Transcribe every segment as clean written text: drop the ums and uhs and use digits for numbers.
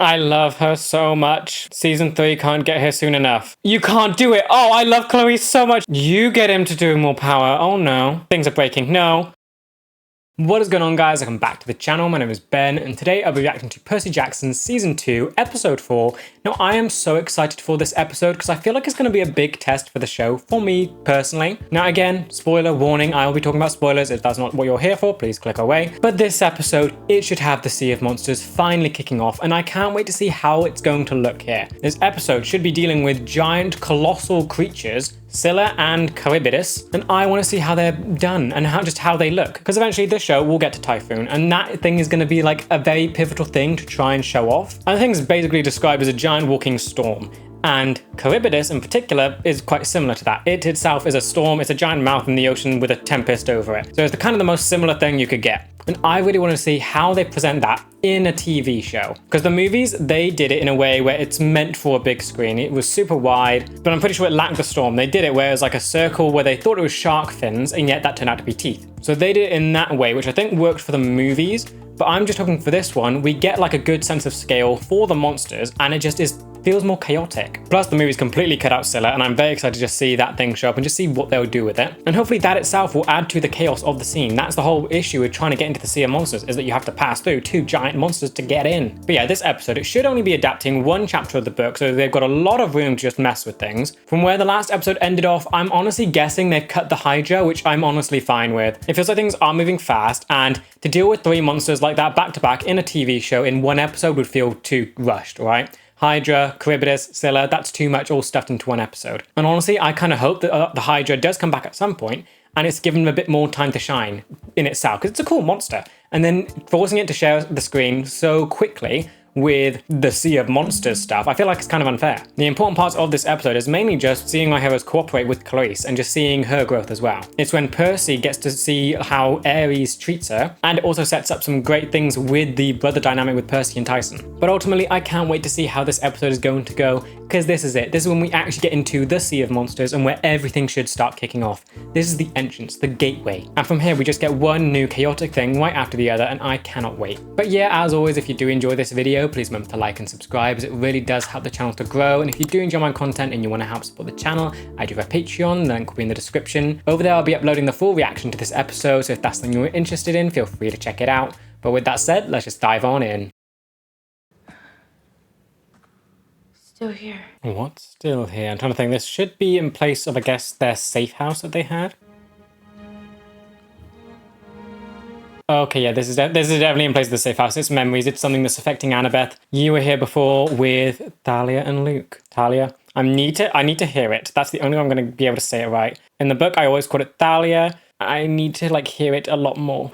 I love her so much. Season 3 can't get here soon enough. You can't do it. Oh, I love Clarrise so much. You get him to do more power. Oh no. Things are breaking. No. What is going on, guys? Welcome back to the channel. My name is Ben, and today I'll be reacting to Percy Jackson's Season 2, Episode 4. Now, I am so excited for this episode because I feel like it's going to be a big test for the show, for me personally. Now, again, spoiler warning, I will be talking about spoilers. If that's not what you're here for, please click away. But this episode, it should have the Sea of Monsters finally kicking off, and I can't wait to see how it's going to look here. This episode should be dealing with giant, colossal creatures, Scylla and Charybdis, and I want to see how they're done and how they look, because eventually this show will get to Typhoon, and that thing is going to be like a very pivotal thing to try and show off. And the thing is basically described as a giant walking storm, and Charybdis in particular is quite similar to that. It itself is a storm. It's a giant mouth in the ocean with a tempest over it, so it's the most similar thing you could get. And I really want to see how they present that in a TV show. Because the movies, they did it in a way where it's meant for a big screen. It was super wide, but I'm pretty sure it lacked the storm. They did it where it was like a circle where they thought it was shark fins, and yet that turned out to be teeth. So they did it in that way, which I think worked for the movies. But I'm just hoping for this one, we get like a good sense of scale for the monsters, and it just feels more chaotic. Plus the movie's completely cut out Scylla, and I'm very excited to just see that thing show up and just see what they'll do with it. And hopefully that itself will add to the chaos of the scene. That's the whole issue with trying to get into the Sea of Monsters, is that you have to pass through two giant monsters to get in. But yeah, this episode, it should only be adapting one chapter of the book, so they've got a lot of room to just mess with things. From where the last episode ended off, I'm honestly guessing they've cut the Hydra, which I'm honestly fine with. It feels like things are moving fast, and to deal with three monsters like that back to back in a TV show in one episode would feel too rushed, right? Hydra, Charybdis, Scylla, that's too much all stuffed into one episode. And honestly, I kind of hope that the Hydra does come back at some point, and it's given them a bit more time to shine in itself, because it's a cool monster. And then forcing it to share the screen so quickly with the Sea of Monsters stuff, I feel like it's kind of unfair. The important parts of this episode is mainly just seeing my heroes cooperate with Clarrise and just seeing her growth as well. It's when Percy gets to see how Ares treats her, and it also sets up some great things with the brother dynamic with Percy and Tyson. But ultimately, I can't wait to see how this episode is going to go, because this is it. This is when we actually get into the Sea of Monsters and where everything should start kicking off. This is the entrance, the gateway. And from here, we just get one new chaotic thing right after the other, and I cannot wait. But yeah, as always, if you do enjoy this video, please remember to like and subscribe, as it really does help the channel to grow. And if you do enjoy my content and you want to help support the channel, I do have a Patreon, the link will be in the description. Over there, I'll be uploading the full reaction to this episode, so if that's something you're interested in, feel free to check it out. But with that said, let's just dive on in. Still here. What's still here? I'm trying to think. This should be in place of, I guess, their safe house that they had. Okay, yeah, this is definitely in place of the safe house. It's memories. It's something that's affecting Annabeth. You were here before with Thalia and Luke. Thalia. I need to hear it. That's the only way I'm going to be able to say it right. In the book, I always called it Thalia. I need to like hear it a lot more.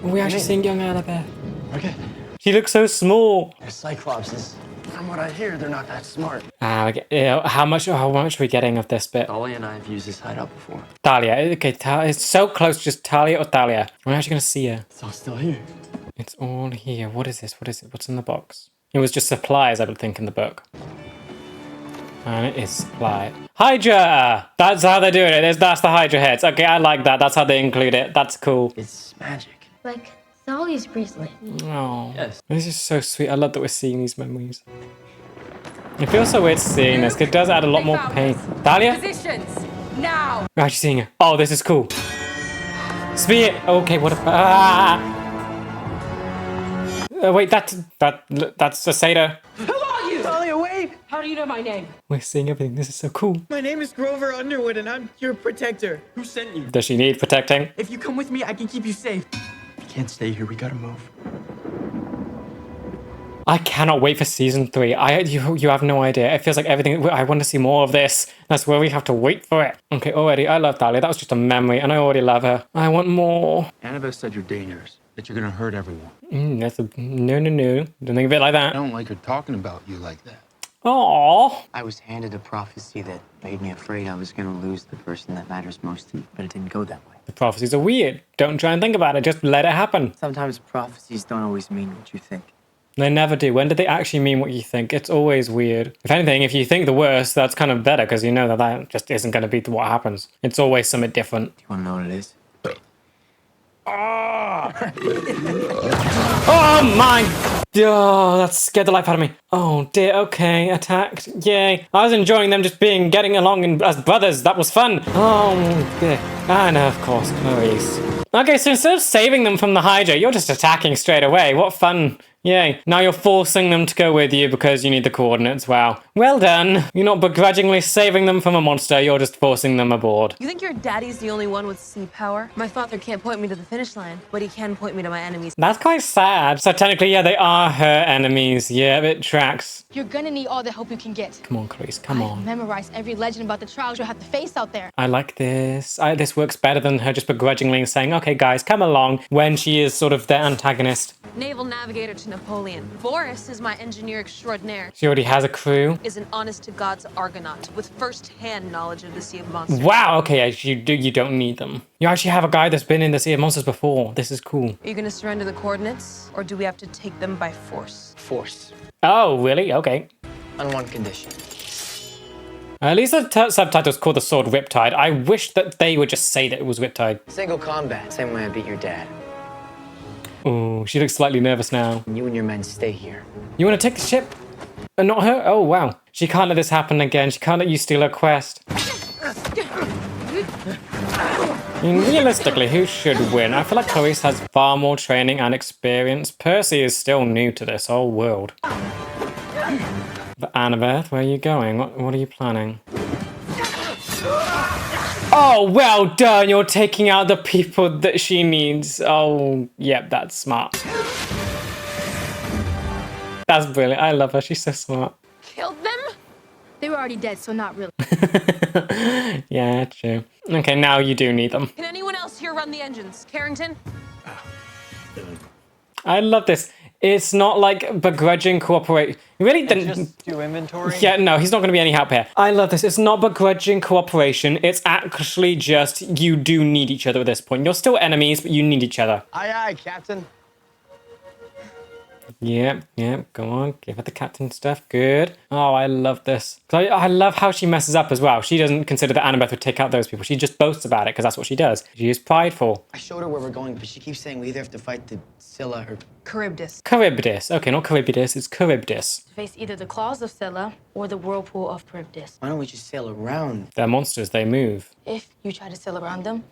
We're actually seeing young Annabeth. Okay. She looks so small. They're Cyclopses. From what I hear, they're not that smart. How much are we getting of this bit? Thalia and I have used this hideout before. Thalia. Okay, it's so close. Just Thalia or Thalia. I'm actually going to see her. It's all still here. It's all here. What is this? What is it? What's in the box? It was just supplies, I would think, in the book. And it is supply. Hydra! That's how they're doing it. That's the Hydra heads. Okay, I like that. That's how they include it. That's cool. It's magic. Like THALIA'S bracelet. Oh, yes. This is so sweet. I love that we're seeing these memories. It feels so weird seeing this, because it does add a lot more pain. Thalia? Positions now. We're actually seeing her. Oh, this is cool. Spear. Okay, what about... wait, that's a satyr. Who are you? Thalia, wait! How do you know my name? We're seeing everything. This is so cool. My name is Grover Underwood, and I'm your protector. Who sent you? Does she need protecting? If you come with me, I can keep you safe. We can't stay here. We gotta move. I cannot wait for season 3. You have no idea. It feels like everything. I want to see more of this. That's where we have to wait for it. Okay, already. I love Thalia. That was just a memory, and I already love her. I want more. Annabeth said you're dangerous, that you're gonna hurt everyone. That's a no. Don't think of it like I that. don't like her talking about you like that. Aww. I was handed a prophecy that made me afraid I was going to lose the person that matters most to me, but it didn't go that way. The prophecies are weird. Don't try and think about it. Just let it happen. Sometimes prophecies don't always mean what you think. They never do. When did they actually mean what you think? It's always weird. If anything, if you think the worst, that's kind of better, because you know that just isn't going to be what happens. It's always something different. Do you want to know what it is? Oh my! Oh, that scared the life out of me. Oh dear, okay, attacked. Yay. I was enjoying them just getting along as brothers. That was fun. Oh dear. And of course, Clarisse. Okay, so instead of saving them from the Hydra, you're just attacking straight away. What fun. Yay. Now you're forcing them to go with you because you need the coordinates. Wow. Well done. You're not begrudgingly saving them from a monster, you're just forcing them aboard. You think your daddy's the only one with sea power? My father can't point me to the finish line, but he can point me to my enemies. That's quite sad. So technically, yeah, they are her enemies. Yeah, it tracks. You're gonna need all the help you can get. Come on, Clarisse, come on. Memorize every legend about the trials you'll have to face out there. I like this. This works better than her just begrudgingly saying, okay, guys, come along, when she is sort of their antagonist. Naval navigator to Napoleon. Boris is my engineer extraordinaire. She already has a crew. Is an honest-to-God's Argonaut with first-hand knowledge of the Sea of Monsters. Wow, okay, you don't need them. You actually have a guy that's been in the Sea of Monsters before. This is cool. Are you gonna surrender the coordinates, or do we have to take them by force? Force. Oh, really? Okay. On one condition. At least the subtitles call the sword Riptide. I wish that they would just say that it was Riptide. Single combat. Same way I beat your dad. Oh, she looks slightly nervous now. You and your men stay here. You want to take the ship? And not her? Oh, wow. She can't let this happen again. She can't let you steal her quest. I mean, realistically, who should win? I feel like Clarisse has far more training and experience. Percy is still new to this whole world. But Annabeth, where are you going? What are you planning? Oh, well done! You're taking out the people that she needs. Oh, yep, that's smart. That's brilliant. I love her. She's so smart. Killed them? They were already dead, so not really. Yeah, true. Okay, now you do need them. Can anyone else here run the engines? Carrington? I love this. It's not like begrudging cooperate. You really didn't Just do inventory? Yeah, no, he's not going to be any help here. I love this. It's not begrudging cooperation. It's actually just you do need each other at this point. You're still enemies, but you need each other. Aye, aye, Captain. Yep, go on. Give her the captain stuff. Good. Oh, I love this. I love how she messes up as well. She doesn't consider that Annabeth would take out those people. She just boasts about it because that's what she does. She is prideful. I showed her where we're going, but she keeps saying we either have to fight the Scylla or... Charybdis. Charybdis. Okay, not Charybdis. It's Charybdis. Face either the claws of Scylla or the whirlpool of Charybdis. Why don't we just sail around? They're monsters. They move. If you try to sail around them,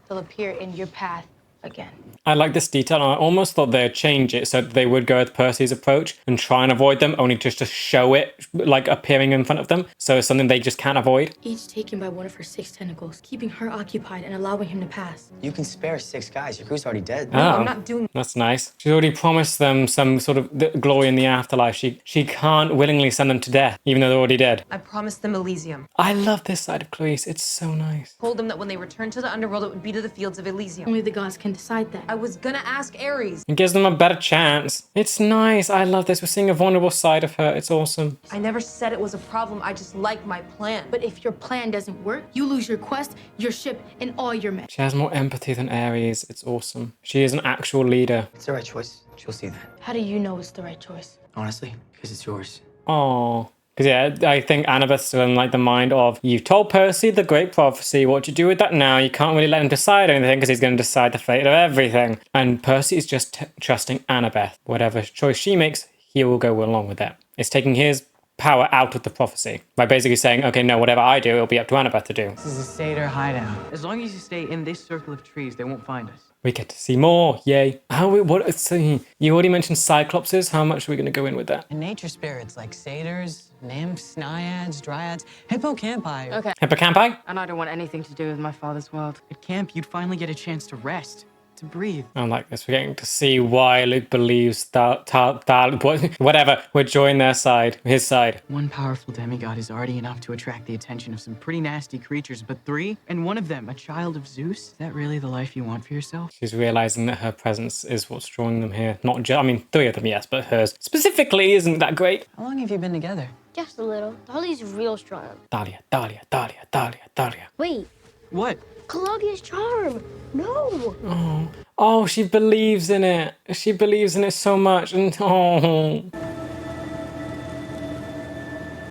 they'll appear in your path again. I like this detail. I almost thought they'd change it so that they would go with Percy's approach and try and avoid them, only just to show it, like, appearing in front of them. So it's something they just can't avoid. Each taken by one of her 6 tentacles, keeping her occupied and allowing him to pass. You can spare 6 guys. Your crew's already dead. Oh, I'm not doing... That's nice. She's already promised them some sort of glory in the afterlife. She can't willingly send them to death, even though they're already dead. I promised them Elysium. I love this side of Clarisse. It's so nice. Told them that when they returned to the underworld, it would be to the fields of Elysium. Only the gods can decide that. I was gonna ask Ares. It gives them a better chance. It's nice. I love this. We're seeing a vulnerable side of her. It's awesome. I never said it was a problem. I just like my plan. But if your plan doesn't work, you lose your quest, your ship, and all your men. She has more empathy than Ares. It's awesome. She is an actual leader. It's the right choice. She'll see that. How do you know it's the right choice? Honestly, because it's yours. Oh. Because, yeah, I think Annabeth's still in, like, the mind of, you've told Percy the great prophecy. What do you do with that now? You can't really let him decide anything because he's going to decide the fate of everything. And Percy is just trusting Annabeth. Whatever choice she makes, he will go along with that. It's taking his power out of the prophecy by basically saying, okay, no, whatever I do, it'll be up to Annabeth to do. This is a satyr hideout. As long as you stay in this circle of trees, they won't find us. We get to see more. Yay. You already mentioned Cyclopses. How much are we going to go in with that? And nature spirits like satyrs, nymphs, naiads, dryads, hippocampi. Okay. Hippocampi? And I don't want anything to do with my father's world. At camp, you'd finally get a chance to rest, to breathe. I like this. We're getting to see why Luke believes whatever. We're joining their side, his side. One powerful demigod is already enough to attract the attention of some pretty nasty creatures, but 3, and one of them, a child of Zeus? Is that really the life you want for yourself? She's realizing that her presence is what's drawing them here. Not just, I mean, 3 of them, yes, but hers specifically isn't that great. How long have you been together? Just a little. Dolly's real strong. Thalia, Thalia, Thalia, Thalia, Thalia. Wait, What? Claudia's charm. No. Oh, she believes in it. She believes in it so much. And oh.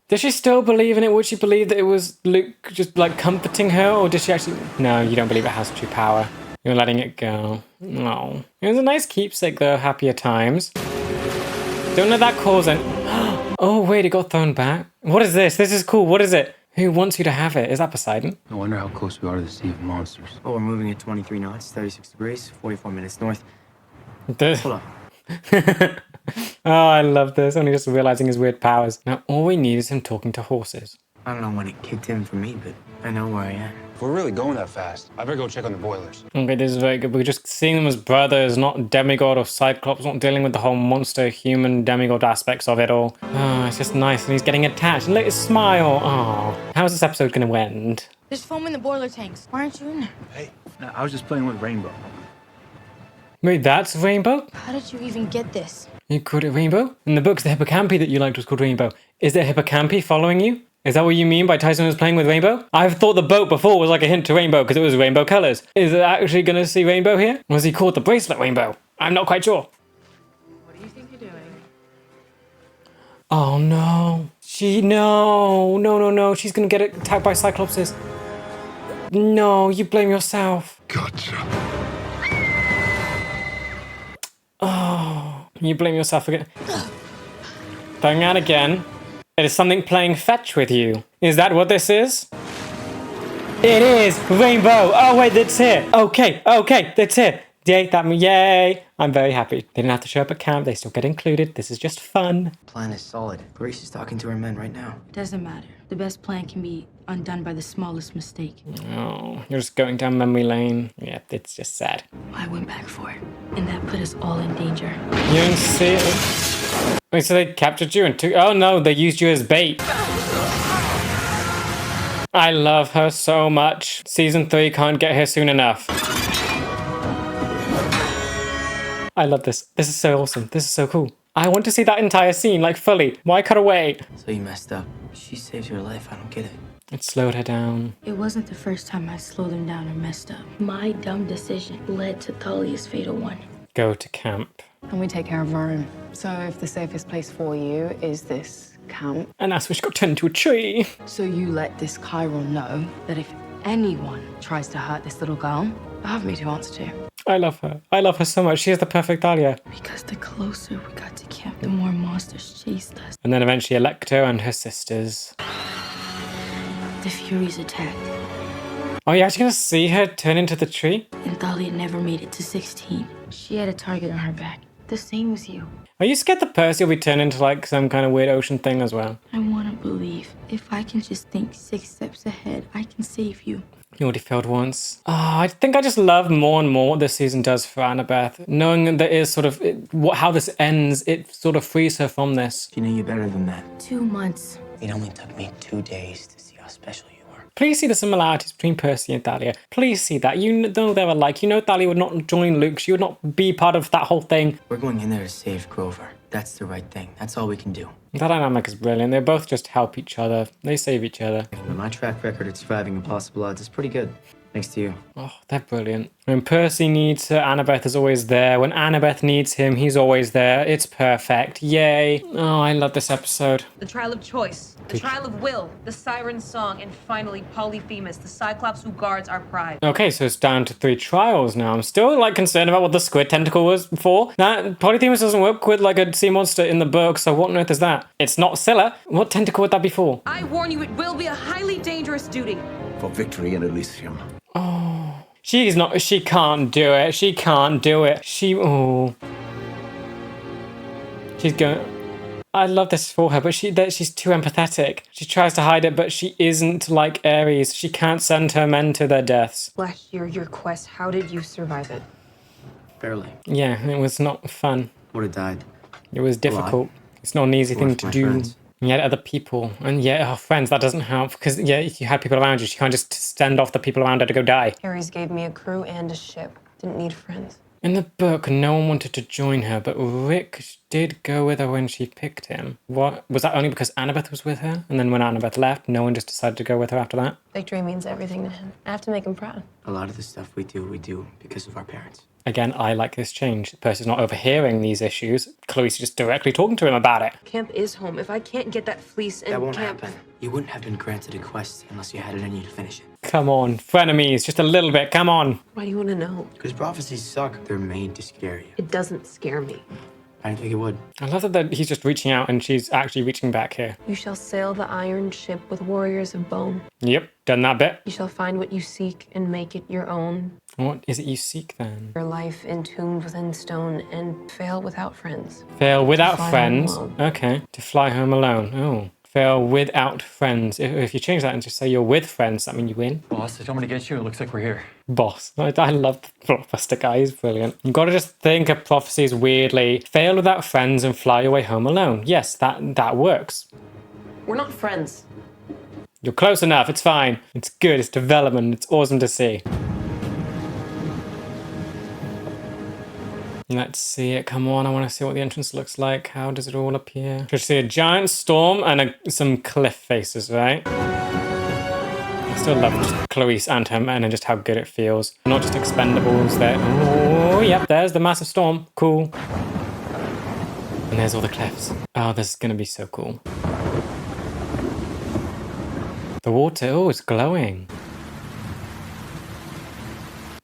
Does she still believe in it? Would she believe that it was Luke just like comforting her? Or does she actually... No, you don't believe it has true power. You're letting it go. No. It was a nice keepsake though, happier times. Don't let that cause an... Oh wait, it got thrown back. What is this? This is cool. What is it? Who wants you to have it? Is that Poseidon? I wonder how close we are to the Sea of Monsters. Oh, we're moving at 23 knots, 36 degrees, 44 minutes north. The... Hold on. Oh, I love this. Only just realizing his weird powers. Now, all we need is him talking to horses. I don't know when it kicked in for me, but I know where I am. If we're really going that fast, I better go check on the boilers. Okay, this is very good. We're just seeing them as brothers, not demigod or cyclops, not dealing with the whole monster, human, demigod aspects of it all. Oh, it's just nice. And he's getting attached. And look at his smile. Oh, how's this episode going to end? There's foam in the boiler tanks. Why aren't you in there? Hey, I was just playing with Rainbow. Wait, that's Rainbow? How did you even get this? You called it Rainbow? In the books, the hippocampi that you liked was called Rainbow. Is there hippocampi following you? Is that what you mean by Tyson was playing with Rainbow? I've thought the boat before was like a hint to Rainbow because it was rainbow colors. Is it actually going to see Rainbow here? Or has he called the bracelet Rainbow? I'm not quite sure. What do you think you're doing? Oh no. No. She's going to get attacked by Cyclopses. No, you blame yourself. Gotcha. Oh, you blame yourself again. Throwing out again. It is something playing fetch with you. Is that what this is? It is Rainbow. Oh wait, that's it. Okay, that's it. Yay! I'm very happy. They didn't have to show up at camp. They still get included. This is just fun. Plan is solid. Grace is talking to her men right now. Doesn't matter. The best plan can be undone by the smallest mistake. Oh, you're just going down memory lane. Yeah, it's just sad. I went back for it, and that put us all in danger. You didn't see it. Wait, so they captured you and took... Oh no, they used you as bait. I love her so much. Season 3 can't get here soon enough. I love this. This is so awesome. This is so cool. I want to see that entire scene, like, fully. Why cut away? So you messed up. She saved your life. I don't get it. It slowed her down. It wasn't the first time I slowed them down or messed up. My dumb decision led to THALIA'S fatal one. Go to camp. And we take care of our own. So if the safest place for you is this camp... And that's where she got turned into a tree. So you let this Chiron know that if anyone tries to hurt this little girl, I have me to answer to. I love her. I love her so much. She is the perfect Thalia. Because the closer we got to camp, the more monsters chased us. And then eventually Electro and her sisters. The Furies attacked. Oh, you're actually gonna see her turn into the tree? And Thalia never made it to 16. She had a target on her back. The same as you. Are you scared that Percy will be turned into like some kind of weird ocean thing as well? I want to believe. If I can just think 6 steps ahead, I can save you. You already failed once. Oh, I think I just love more and more what this season does for Annabeth. Knowing that there is sort of how this ends, it sort of frees her from this. She knew you better than that. 2 months. It only took me 2 days to see how special you were. Please see the similarities between Percy and Thalia. Please see that. You know they were alike. You know Thalia would not join Luke. She would not be part of that whole thing. We're going in there to save Grover. That's the right thing. That's all we can do. That dynamic is brilliant. They both just help each other. They save each other. My track record at surviving impossible odds is pretty good. Thanks to you. Oh, they're brilliant. When Percy needs her, Annabeth is always there. When Annabeth needs him, he's always there. It's perfect. Yay. Oh, I love this episode. The trial of choice, the trial of will, the siren's song, and finally Polyphemus, the cyclops who guards our pride. Okay, so it's down to 3 trials now. I'm still like concerned about what the squid tentacle was before. That Polyphemus doesn't work with like a sea monster in the book, so what on earth is that? It's not Scylla. What tentacle would that be for? I warn you, it will be a highly dangerous duty. For victory in Elysium. Oh, she can't do it. She can't do it. She's going, I love this for her, but she's too empathetic. She tries to hide it, but she isn't like Ares. She can't send her men to their deaths. Last year, your quest, how did you survive it? Barely. Yeah, it was not fun. Would have died. It was difficult. It's not an easy thing to do. Friends. And yet other people, and yet her friends, that doesn't help. Because yeah, if you had people around you, she can't just send off the people around her to go die. Ares gave me a crew and a ship. Didn't need friends. In the book, no one wanted to join her, but Rick did go with her when she picked him. What? Was that only because Annabeth was with her? And then when Annabeth left, no one just decided to go with her after that? Victory means everything to him. I have to make him proud. A lot of the stuff we do because of our parents. Again, I like this change. Percy's not overhearing these issues. Clarisse is just directly talking to him about it. Camp is home. If I can't get that fleece and That won't camp... happen. You wouldn't have been granted a quest unless you had it in you to finish it. Come on, frenemies, just a little bit, come on. Why do you want to know? Because prophecies suck. They're made to scare you. It doesn't scare me. I didn't think it would. I love that he's just reaching out and she's actually reaching back here. You shall sail the iron ship with warriors of bone. Yep, done that bit. You shall find what you seek and make it your own. What is it you seek then? Your life entombed within stone and fail without friends. Fail without Fly home friends. alone. Okay, to fly home alone. Oh, fail without friends. If you change that and just say you're with friends, that means you win. Boss, I told me to get you. It looks like we're here. Boss. I love the blockbuster guy. He's brilliant. You've got to just think of prophecies weirdly. Fail without friends and fly away home alone. Yes, that works. We're not friends. You're close enough. It's fine. It's good. It's development. It's awesome to see. Let's see it. Come on. I want to see what the entrance looks like. How does it all appear? Just see a giant storm and some cliff faces, right? I still love just Clarisse and her men and just how good it feels. Not just expendables there. Oh, yep. There's the massive storm. Cool. And there's all the cliffs. Oh, this is going to be so cool. The water, oh, it's glowing.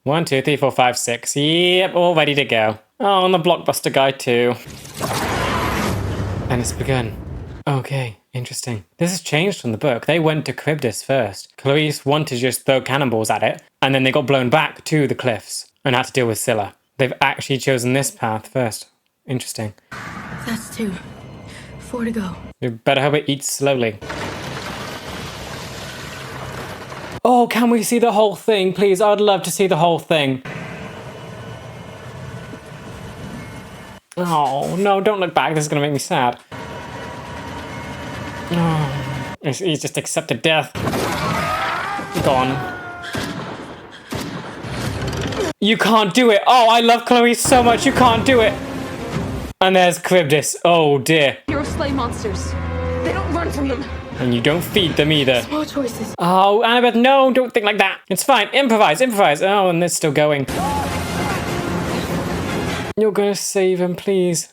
1, 2, 3, 4, 5, 6. Yep, all ready to go. Oh, and the blockbuster guy too. And it's begun. Okay, interesting. This has changed from the book. They went to Charybdis first. Clarisse wanted to just throw cannonballs at it, and then they got blown back to the cliffs and had to deal with Scylla. They've actually chosen this path first. Interesting. That's 2. 4 to go. You better hope it eats slowly. Oh, can we see the whole thing, please? I'd love to see the whole thing. Oh, no, don't look back. This is going to make me sad. Oh, he's just accepted death. Gone. You can't do it. Oh, I love Clarisse so much. You can't do it. And there's Charybdis. Oh, dear. Heroes slay monsters. They don't run from them. And you don't feed them either. Small choices. Oh, Annabeth, no, don't think like that. It's fine. Improvise, improvise. Oh, and it's still going. You're gonna save him, please.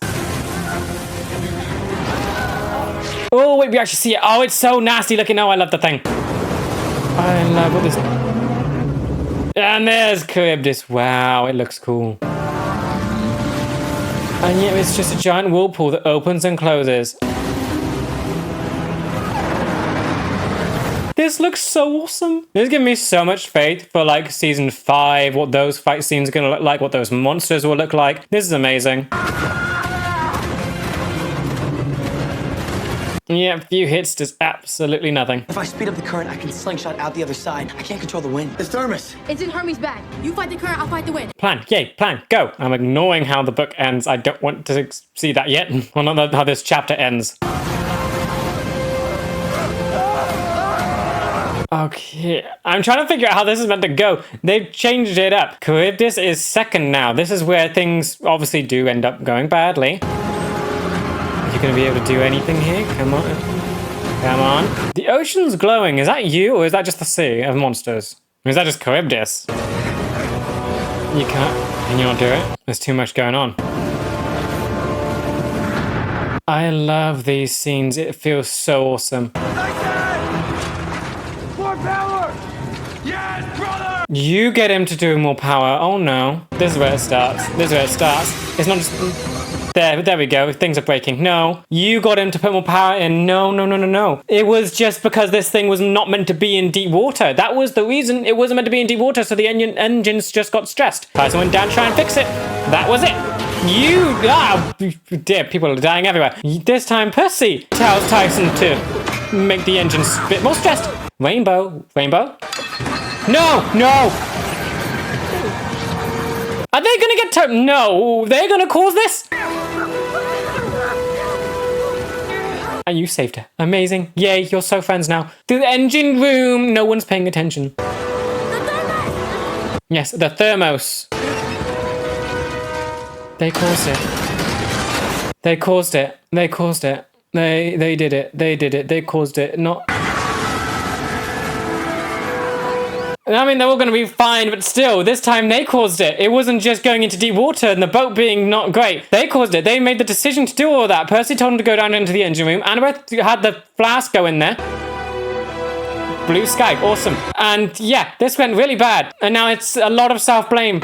Oh, wait, we actually see it. Oh, it's so nasty looking. Oh, I love the thing. I love what this... And there's Charybdis. Wow, it looks cool. And yet it's just a giant whirlpool that opens and closes. This looks so awesome. This is giving me so much faith for like season 5, what those fight scenes are gonna look like, what those monsters will look like. This is amazing. Yeah, a few hits does absolutely nothing. If I speed up the current, I can slingshot out the other side. I can't control the wind. It's thermos. It's in Hermes' bag. You fight the current, I'll fight the wind. Plan, yay, plan, go. I'm ignoring how the book ends. I don't want to see that yet. Well, not how this chapter ends. Okay, I'm trying to figure out how this is meant to go. They've changed it up. Charybdis is second now. This is where things obviously do end up going badly. Are you going to be able to do anything here? Come on. Come on. The ocean's glowing. Is that you, or is that just the sea of monsters? Or is that just Charybdis? You can't. Can you not do it? There's too much going on. I love these scenes. It feels so awesome. You get him to do more power. Oh no. This is where it starts. This is where it starts. It's not just... There we go. Things are breaking. No. You got him to put more power in. No, no, no, no, no. It was just because this thing was not meant to be in deep water. That was the reason it wasn't meant to be in deep water, so the engines just got stressed. Tyson went down to try and fix it. That was it. Dear, people are dying everywhere. This time, Percy tells Tyson to make the engines a bit more stressed. Rainbow. Rainbow? No! No! Are they gonna get No! They're gonna cause this? And you saved her. Amazing. Yay, you're so friends now. To the engine room. No one's paying attention. Yes, the thermos. They caused it. They caused it. They caused it. They did it. They did it. They caused it. Not... I mean, they're all going to be fine, but still, this time they caused it. It wasn't just going into deep water and the boat being not great. They caused it. They made the decision to do all that. Percy told them to go down into the engine room. Annabeth had the flask go in there. Blue sky. Awesome. And yeah, this went really bad. And now it's a lot of self-blame.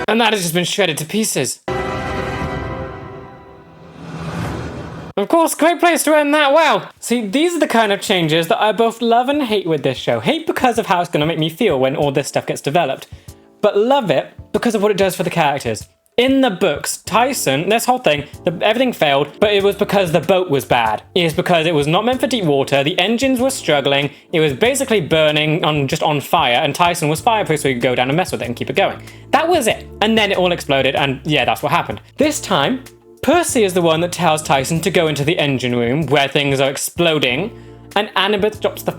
And that has just been shredded to pieces. Of course, great place to end that. Wow. See, these are the kind of changes that I both love and hate with this show. Hate because of how it's going to make me feel when all this stuff gets developed. But love it because of what it does for the characters. In the books, Tyson, this whole thing, everything failed, but it was because the boat was bad. It is because it was not meant for deep water, the engines were struggling, it was basically burning, just on fire, and Tyson was fireproof so he could go down and mess with it and keep it going. That was it. And then it all exploded, and yeah, that's what happened. This time, Percy is the one that tells Tyson to go into the engine room where things are exploding, and Annabeth drops the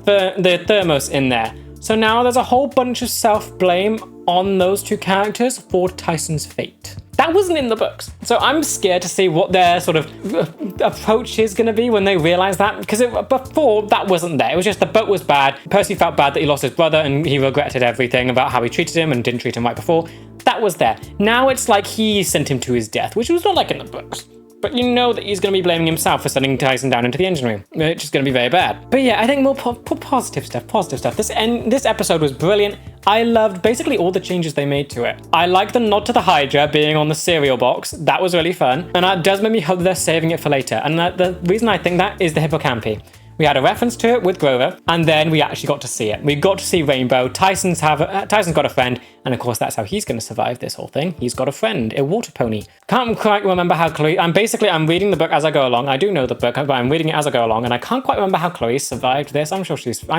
thermos in there. So now there's a whole bunch of self-blame on those two characters for Tyson's fate. That wasn't in the books. So I'm scared to see what their sort of approach is going to be when they realize that. Because before, that wasn't there. It was just the boat was bad. Percy felt bad that he lost his brother and he regretted everything about how he treated him and didn't treat him right before. That was there. Now it's like he sent him to his death, which was not like in the books. But you know that he's going to be blaming himself for sending Tyson down into the engine room, which is going to be very bad. But yeah, I think more positive stuff. This episode was brilliant. I loved basically all the changes they made to it. I like the nod to the Hydra being on the cereal box. That was really fun. And that does make me hope they're saving it for later. And the reason I think that is the hippocampi. We had a reference to it with Grover, and then we actually got to see it. We got to see Rainbow. Tyson's got a friend, and of course that's how he's going to survive this whole thing. He's got a friend, a water pony. Can't quite remember how Clarisse... I'm reading the book as I go along. I do know the book, but I'm reading it as I go along, and I can't quite remember how Clarisse survived this. I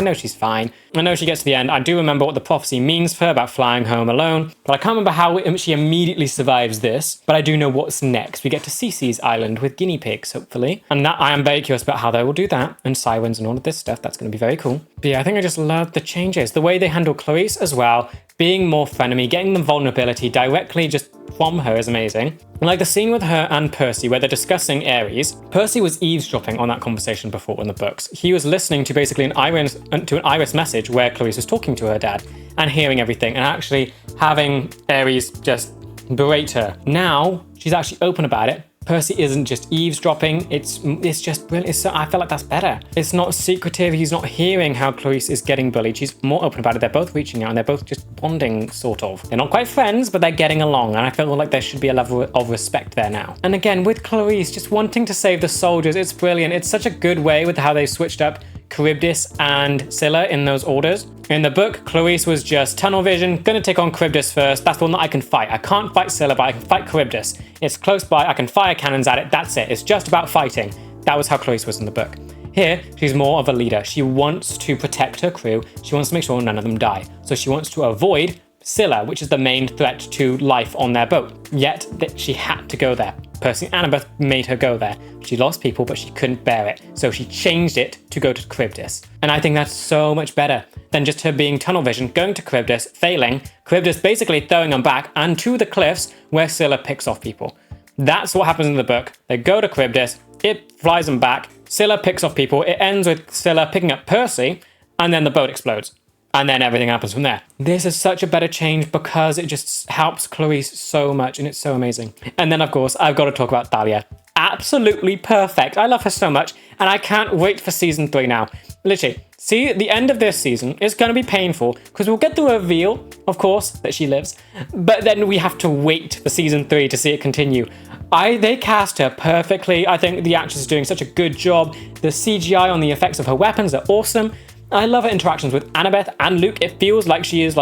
know she's fine. I know she gets to the end. I do remember what the prophecy means for her about flying home alone, but I can't remember how she immediately survives this. But I do know what's next. We get to Cece's island with guinea pigs, hopefully, and that I am very curious about how they will do that, and sirens and all of this stuff. That's going to be very cool. But yeah, I think I just love the changes. The way they handle Clarisse as well, being more frenemy, getting the vulnerability directly just from her is amazing. And like the scene with her and Percy where they're discussing Ares. Percy was eavesdropping on that conversation before in the books. He was listening to basically an Iris message where Clarisse was talking to her dad and hearing everything and actually having Ares just berate her. Now she's actually open about it. Percy isn't just eavesdropping, it's just brilliant. I feel like that's better. It's not secretive, he's not hearing how Clarisse is getting bullied. She's more open about it. They're both reaching out and they're both just bonding, sort of. They're not quite friends, but they're getting along, and I feel like there should be a level of respect there now. And again, with Clarisse just wanting to save the soldiers, it's brilliant. It's such a good way with how they switched up Charybdis and Scylla in those orders. In the book, Clarisse was just tunnel vision, gonna take on Charybdis first. That's the one that I can fight. I can't fight Scylla, but I can fight Charybdis. It's close by, I can fire cannons at it, that's it. It's just about fighting. That was how Clarisse was in the book. Here, she's more of a leader. She wants to protect her crew. She wants to make sure none of them die. So she wants to avoid Scylla, which is the main threat to life on their boat. Yet, she had to go there. Percy and Annabeth made her go there. She lost people, but she couldn't bear it. So she changed it to go to Charybdis. And I think that's so much better than just her being tunnel vision, going to Charybdis, failing, Charybdis basically throwing them back and to the cliffs where Scylla picks off people. That's what happens in the book. They go to Charybdis, it flies them back, Scylla picks off people, it ends with Scylla picking up Percy, and then the boat explodes. And then everything happens from there. This is such a better change because it just helps Clarisse so much and it's so amazing. And then of course, I've got to talk about Thalia. Absolutely perfect. I love her so much and I can't wait for season 3 now. Literally, see, the end of this season is going to be painful because we'll get the reveal, of course, that she lives. But then we have to wait for season 3 to see it continue. They cast her perfectly. I think the actress is doing such a good job. The CGI on the effects of her weapons are awesome. I love her interactions with Annabeth and Luke. It feels like she has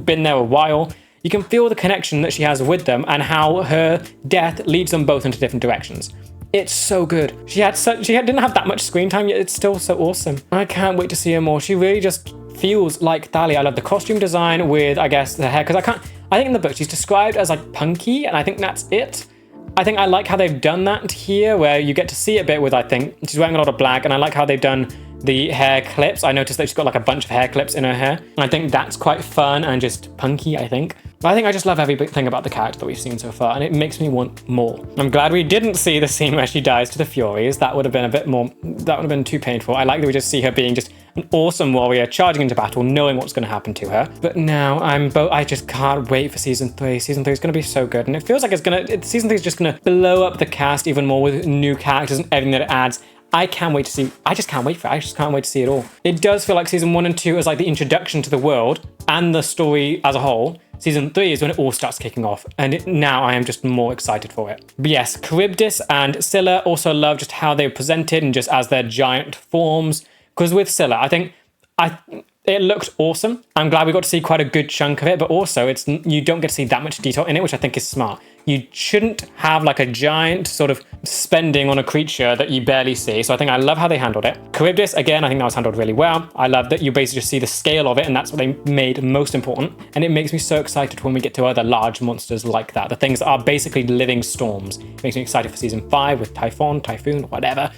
been there a while. You can feel the connection that she has with them and how her death leads them both into different directions. It's so good. She didn't have that much screen time, yet it's still so awesome. I can't wait to see her more. She really just feels like Thalia. I love the costume design with, I guess, the hair, because I think in the book she's described as like punky, and I think that's it. I think I like how they've done that here, where you get to see a bit with, I think, she's wearing a lot of black, and I like how they've done the hair clips. I noticed that she's got like a bunch of hair clips in her hair. I think that's quite fun and just punky, I think. I think I just love everything about the character that we've seen so far, and it makes me want more. I'm glad we didn't see the scene where she dies to the Furies. That would have been a bit more, that would have been too painful. I like that we just see her being just an awesome warrior, charging into battle, knowing what's going to happen to her. But now I just can't wait for season 3. Season 3 is going to be so good, and it feels like season 3 is just going to blow up the cast even more with new characters and everything that it adds. I can't wait to see, I just can't wait for it. I just can't wait to see it all. It does feel like season 1 and 2 is like the introduction to the world and the story as a whole. Season 3 is when it all starts kicking off, and now I am just more excited for it. But yes, Charybdis and Scylla, also love just how they were presented and just as their giant forms. Because with Scylla, I think it looked awesome. I'm glad we got to see quite a good chunk of it, but also you don't get to see that much detail in it, which I think is smart. You shouldn't have like a giant sort of spending on a creature that you barely see. So I think I love how they handled it. Charybdis, again, I think that was handled really well. I love that you basically just see the scale of it, and that's what they made most important. And it makes me so excited when we get to other large monsters like that. The things that are basically living storms. It makes me excited for season 5 with Typhon, Typhoon, whatever.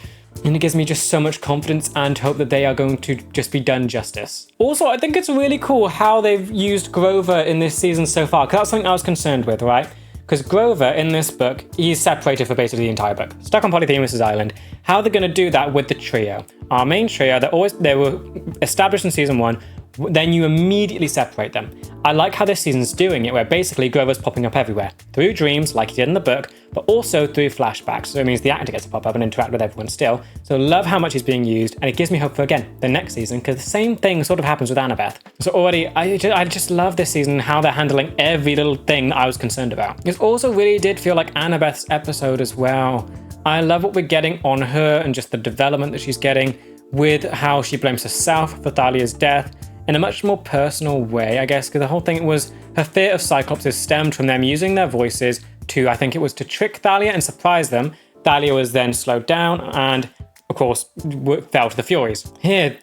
And it gives me just so much confidence and hope that they are going to just be done justice. Also, I think it's really cool how they've used Grover in this season so far, because that's something I was concerned with, right? Because Grover, in this book, he's separated for basically the entire book. Stuck on Polyphemus' island. How are they going to do that with the trio? Our main trio, they were established in season 1, then you immediately separate them. I like how this season's doing it, where basically Grover's popping up everywhere. Through dreams, like he did in the book, but also through flashbacks. So it means the actor gets to pop up and interact with everyone still. So love how much he's being used, and it gives me hope for, again, the next season, because the same thing sort of happens with Annabeth. So already, I just love this season, how they're handling every little thing that I was concerned about. It also really did feel like Annabeth's episode as well. I love what we're getting on her and just the development that she's getting with how she blames herself for Thalia's death, in a much more personal way, I guess, because the whole thing was her fear of Cyclops stemmed from them using their voices to, I think it was to trick Thalia and surprise them. Thalia was then slowed down and, of course, fell to the Furies. Here,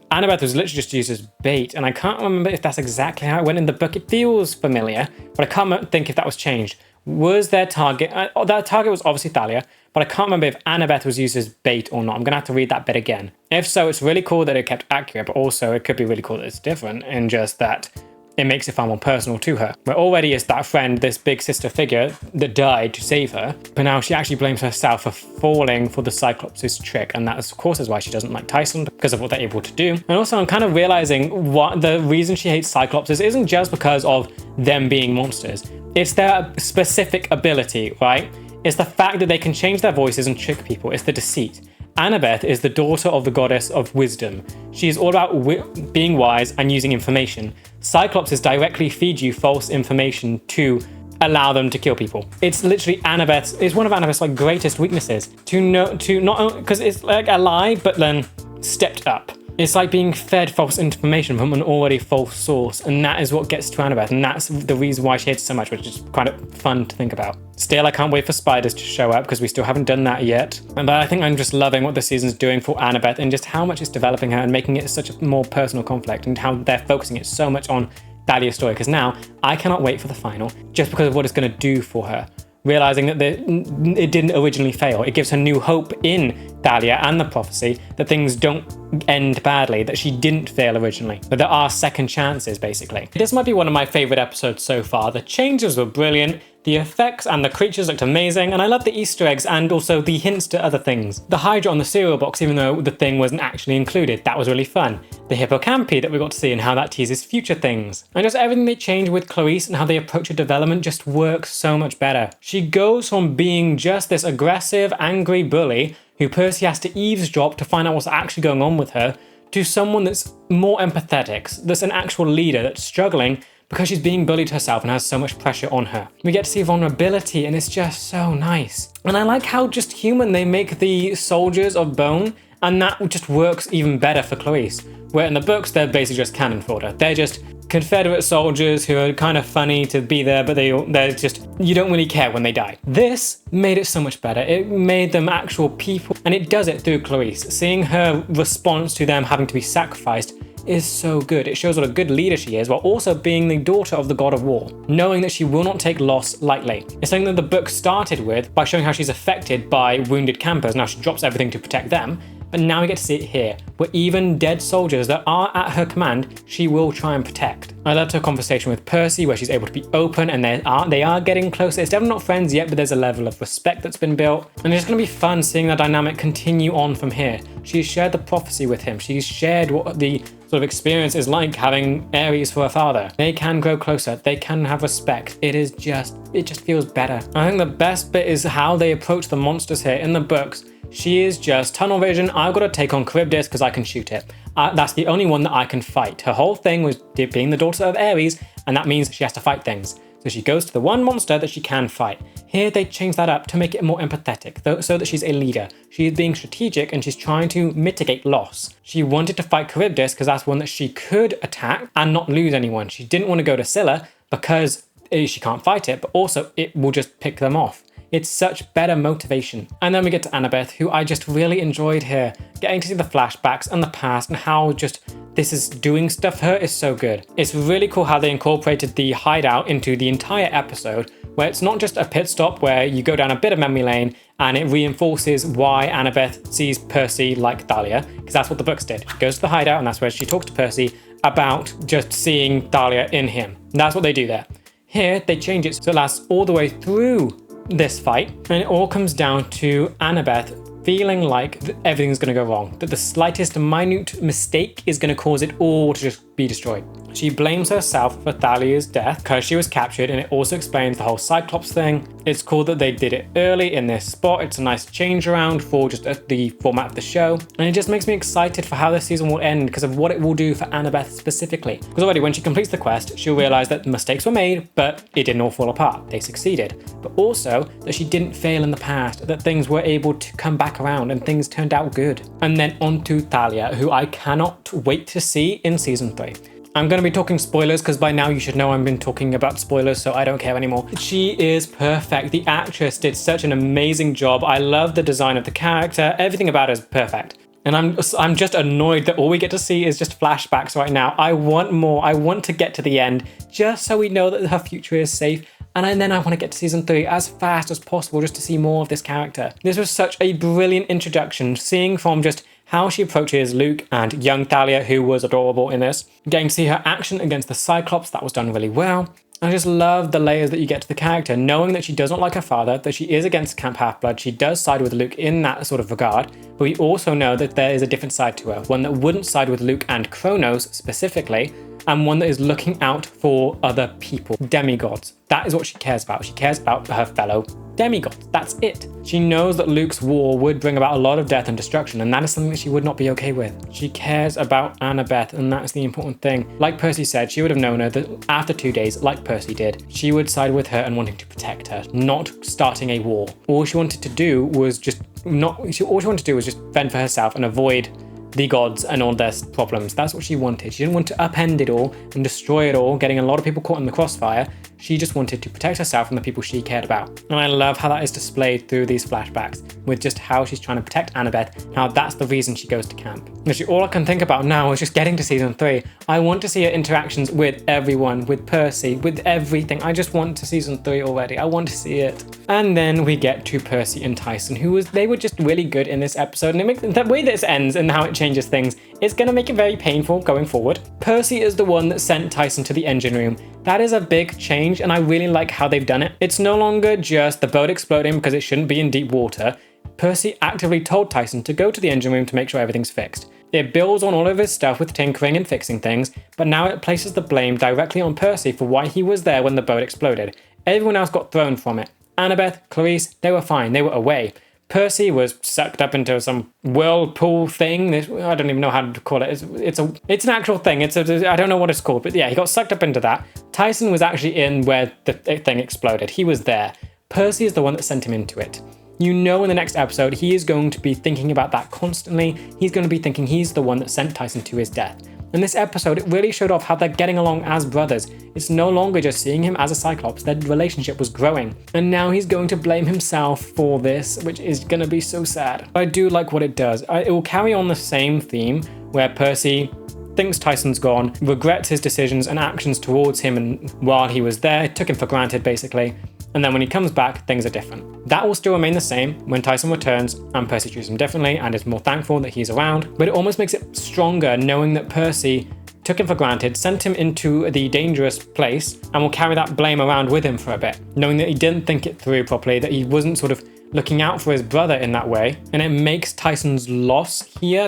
Annabeth was literally just used as bait, and I can't remember if that's exactly how it went in the book. It feels familiar, but I can't think if that was changed. Was their target, that target was obviously Thalia, but I can't remember if Annabeth was used as bait or not. I'm gonna have to read that bit again. If so, it's really cool that it kept accurate, but also it could be really cool that it's different in just that it makes it far more personal to her. Where already is that friend, this big sister figure that died to save her, but now she actually blames herself for falling for the Cyclops' trick, and that of course is why she doesn't like Tyson, because of what they're able to do. And also I'm kind of realizing what the reason she hates Cyclops isn't just because of them being monsters. It's their specific ability, right? It's the fact that they can change their voices and trick people. It's the deceit. Annabeth is the daughter of the goddess of wisdom. She is all about being wise and using information. Cyclops directly feeds you false information to allow them to kill people. It's literally it's one of Annabeth's like greatest weaknesses. Because it's like a lie, but then stepped up. It's like being fed false information from an already false source, and that is what gets to Annabeth, and that's the reason why she hates it so much, which is quite fun to think about. Still, I can't wait for spiders to show up, because we still haven't done that yet. But I think I'm just loving what the season's doing for Annabeth, and just how much it's developing her and making it such a more personal conflict, and how they're focusing it so much on Thalia's story, because now I cannot wait for the final, just because of what it's going to do for her. Realizing that it didn't originally fail. It gives her new hope in Thalia and the prophecy that things don't end badly, that she didn't fail originally, that there are second chances, basically. This might be one of my favorite episodes so far. The changes were brilliant, the effects and the creatures looked amazing, and I love the Easter eggs and also the hints to other things. The Hydra on the cereal box, even though the thing wasn't actually included, that was really fun. The hippocampi that we got to see and how that teases future things. And just everything they changed with Clarisse and how they approach her development just works so much better. She goes from being just this aggressive, angry bully who Percy has to eavesdrop to find out what's actually going on with her, to someone that's more empathetic, that's an actual leader that's struggling because she's being bullied herself and has so much pressure on her. We get to see vulnerability, and it's just so nice. And I like how just human they make the soldiers of bone, and that just works even better for Clarisse. Where in the books, they're basically just cannon fodder. They're just Confederate soldiers who are kind of funny to be there, but they're just, you don't really care when they die. This made it so much better. It made them actual people, and it does it through Clarisse. Seeing her response to them having to be sacrificed is so good. It shows what a good leader she is, while also being the daughter of the god of war, knowing that she will not take loss lightly. It's something that the book started with by showing how she's affected by wounded campers. Now she drops everything to protect them, but now we get to see it here, where even dead soldiers that are at her command, she will try and protect. I loved her conversation with Percy, where she's able to be open, and they are getting closer. It's definitely not friends yet, but there's a level of respect that's been built, and it's going to be fun seeing that dynamic continue on from here. She's shared the prophecy with him. She's shared what the sort of experience is like having Ares for a father. They can grow closer. They can have respect. It just feels better. I think the best bit is how they approach the monsters here in the books. She is just tunnel vision. I've got to take on Charybdis because I can shoot it. That's the only one that I can fight. Her whole thing was being the daughter of Ares, and that means she has to fight things. So she goes to the one monster that she can fight. Here they change that up to make it more empathetic, so that she's a leader. She is being strategic and she's trying to mitigate loss. She wanted to fight Charybdis because that's one that she could attack and not lose anyone. She didn't want to go to Scylla because she can't fight it, but also it will just pick them off. It's such better motivation. And then we get to Annabeth, who I just really enjoyed here. Getting to see the flashbacks and the past and how just this is doing stuff for her is so good. It's really cool how they incorporated the hideout into the entire episode, where it's not just a pit stop where you go down a bit of memory lane and it reinforces why Annabeth sees Percy like Thalia, because that's what the books did. She goes to the hideout and that's where she talks to Percy about just seeing Thalia in him. That's what they do there. Here, they change it so it lasts all the way through this fight, and it all comes down to Annabeth feeling like everything's going to go wrong, that the slightest minute mistake is going to cause it all to just be destroyed. She blames herself for THALIA'S death because she was captured, and it also explains the whole Cyclops thing. It's cool that they did it early in this spot. It's a nice change around for just the format of the show, and it just makes me excited for how this season will end because of what it will do for Annabeth specifically. Because already when she completes the quest, she'll realize that mistakes were made, but it didn't all fall apart. They succeeded. But also that she didn't fail in the past, that things were able to come back around and things turned out good. And then on to Thalia, who I cannot wait to see in season 3. I'm going to be talking spoilers because by now you should know I've been talking about spoilers, so I don't care anymore. She is perfect. The actress did such an amazing job. I love the design of the character. Everything about her is perfect. And I'm just annoyed that all we get to see is just flashbacks right now. I want more. I want to get to the end just so we know that her future is safe. And then I want to get to season 3 as fast as possible just to see more of this character. This was such a brilliant introduction, seeing from just how she approaches Luke and young Thalia, who was adorable in this. Getting to see her action against the Cyclops, that was done really well. I just love the layers that you get to the character, knowing that she does not like her father, that she is against Camp Half-Blood. She does side with Luke in that sort of regard, but we also know that there is a different side to her, one that wouldn't side with Luke and Kronos specifically, and one that is looking out for other people, demigods. That is what she cares about. She cares about her fellow demigods. That's it. She knows that Luke's war would bring about a lot of death and destruction, and that is something that she would not be okay with. She cares about Annabeth, and that's the important thing. Like Percy said, she would have known her that after 2 days, like Percy did, she would side with her and wanting to protect her, not starting a war. All she wanted to do was just fend for herself and avoid the gods and all their problems. That's what she wanted. She didn't want to upend it all and destroy it all, getting a lot of people caught in the crossfire. She just wanted to protect herself and the people she cared about. And I love how that is displayed through these flashbacks, with just how she's trying to protect Annabeth, how that's the reason she goes to camp. Literally, all I can think about now is just getting to season 3. I want to see her interactions with everyone, with Percy, with everything. I just want to season 3 already. I want to see it. And then we get to Percy and Tyson, they were just really good in this episode. And the way this ends and how it changes things, it's going to make it very painful going forward. Percy is the one that sent Tyson to the engine room. That is a big change, and I really like how they've done it. It's no longer just the boat exploding because it shouldn't be in deep water. Percy actively told Tyson to go to the engine room to make sure everything's fixed. It builds on all of his stuff with tinkering and fixing things, but now it places the blame directly on Percy for why he was there when the boat exploded. Everyone else got thrown from it. Annabeth, Clarrise, they were fine. They were away. Percy was sucked up into some whirlpool thing. I don't even know how to call it. It's an actual thing. I don't know what it's called, but yeah, he got sucked up into that. Tyson was actually in where the thing exploded. He was there. Percy is the one that sent him into it. You know in the next episode, he is going to be thinking about that constantly. He's going to be thinking he's the one that sent Tyson to his death. In this episode, it really showed off how they're getting along as brothers. It's no longer just seeing him as a Cyclops. Their relationship was growing. And now he's going to blame himself for this, which is going to be so sad. I do like what it does. It will carry on the same theme where Percy thinks Tyson's gone, regrets his decisions and actions towards him and while he was there, took him for granted basically. And then when he comes back, things are different. That will still remain the same when Tyson returns and Percy treats him differently and is more thankful that he's around, but it almost makes it stronger knowing that Percy took him for granted, sent him into the dangerous place, and will carry that blame around with him for a bit, knowing that he didn't think it through properly, that he wasn't sort of looking out for his brother in that way, and it makes Tyson's loss here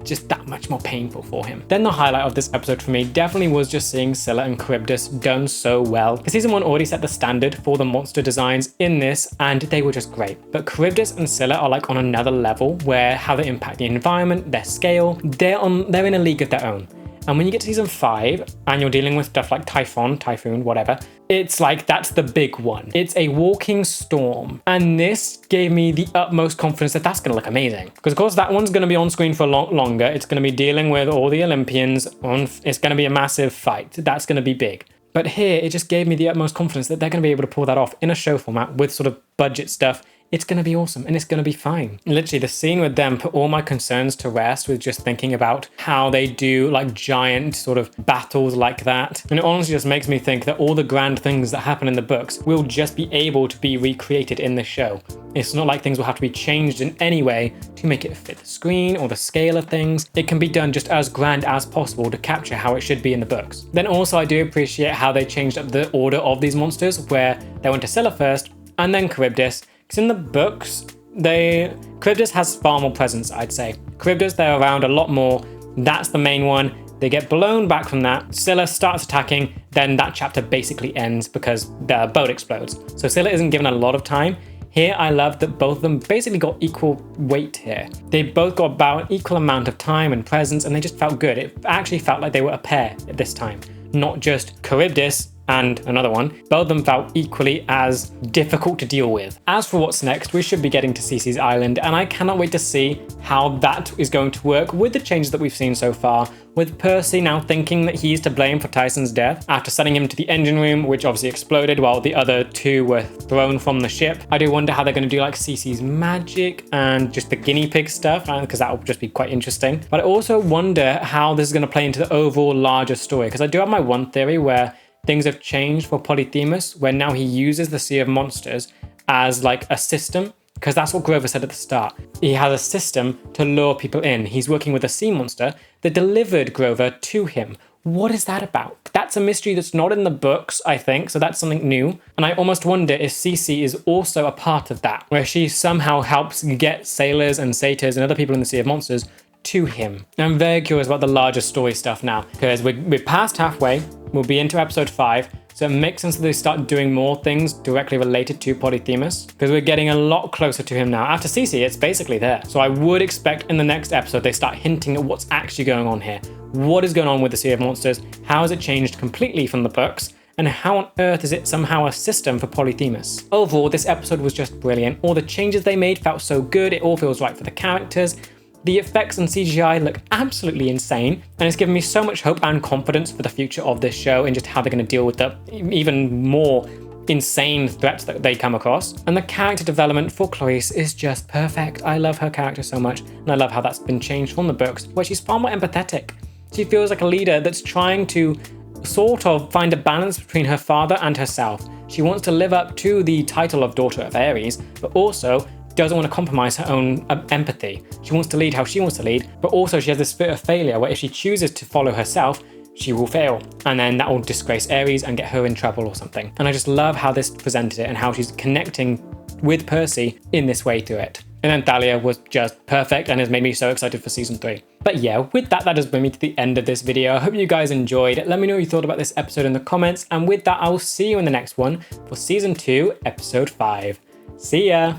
just that much more painful for him. Then the highlight of this episode for me definitely was just seeing Scylla and Charybdis done so well. Season 1 already set the standard for the monster designs in this, and they were just great. But Charybdis and Scylla are like on another level, where how they impact the environment, their scale, they're in a league of their own. And when you get to season 5 and you're dealing with stuff like typhoon, whatever, it's like that's the big one. It's a walking storm. And this gave me the utmost confidence that that's going to look amazing. Because of course that one's going to be on screen for a lot longer. It's going to be dealing with all the Olympians. It's going to be a massive fight. That's going to be big. But here, it just gave me the utmost confidence that they're going to be able to pull that off in a show format with sort of budget stuff. It's going to be awesome and it's going to be fine. Literally, the scene with them put all my concerns to rest with just thinking about how they do like giant sort of battles like that. And it honestly just makes me think that all the grand things that happen in the books will just be able to be recreated in the show. It's not like things will have to be changed in any way to make it fit the screen or the scale of things. It can be done just as grand as possible to capture how it should be in the books. Then also I do appreciate how they changed up the order of these monsters, where they went to Scylla first and then Charybdis. Because in the books, Charybdis has far more presence, I'd say. Charybdis, they're around a lot more. That's the main one. They get blown back from that. Scylla starts attacking, then that chapter basically ends because the boat explodes. So Scylla isn't given a lot of time. Here, I love that both of them basically got equal weight here. They both got about an equal amount of time and presence, and they just felt good. It actually felt like they were a pair at this time, not just Charybdis and another one. Both of them felt equally as difficult to deal with. As for what's next, we should be getting to Cece's Island, and I cannot wait to see how that is going to work with the changes that we've seen so far, with Percy now thinking that he's to blame for Tyson's death after sending him to the engine room, which obviously exploded while the other two were thrown from the ship. I do wonder how they're going to do like Cece's magic and just the guinea pig stuff, because that will just be quite interesting. But I also wonder how this is going to play into the overall larger story, because I do have my one theory where things have changed for Polyphemus, where now he uses the Sea of Monsters as like a system, because that's what Grover said at the start. He has a system to lure people in. He's working with a sea monster that delivered Grover to him. What is that about? That's a mystery that's not in the books, I think, so that's something new. And I almost wonder if Cece is also a part of that, where she somehow helps get sailors and satyrs and other people in the Sea of Monsters to him. I'm very curious about the larger story stuff now, because we're past halfway. We'll be into episode 5, so it makes sense that they start doing more things directly related to Polyphemus, because we're getting a lot closer to him now. After Cece, it's basically there. So I would expect in the next episode they start hinting at what's actually going on here. What is going on with the Sea of Monsters? How has it changed completely from the books? And how on earth is it somehow a system for Polyphemus? Overall, this episode was just brilliant. All the changes they made felt so good. It all feels right for the characters. The effects and CGI look absolutely insane, and it's given me so much hope and confidence for the future of this show and just how they're going to deal with the even more insane threats that they come across. And the character development for Clarisse is just perfect. I love her character so much, and I love how that's been changed from the books, where she's far more empathetic. She feels like a leader that's trying to sort of find a balance between her father and herself. She wants to live up to the title of Daughter of Ares, but also doesn't want to compromise her own empathy. She wants to lead how she wants to lead, but also she has this spirit of failure where if she chooses to follow herself, she will fail. And then that will disgrace Ares and get her in trouble or something. And I just love how this presented it and how she's connecting with Percy in this way through it. And then Thalia was just perfect and has made me so excited for season 3. But yeah, with that does bring me to the end of this video. I hope you guys enjoyed. Let me know what you thought about this episode in the comments. And with that, I will see you in the next one for season 2, episode 5. See ya!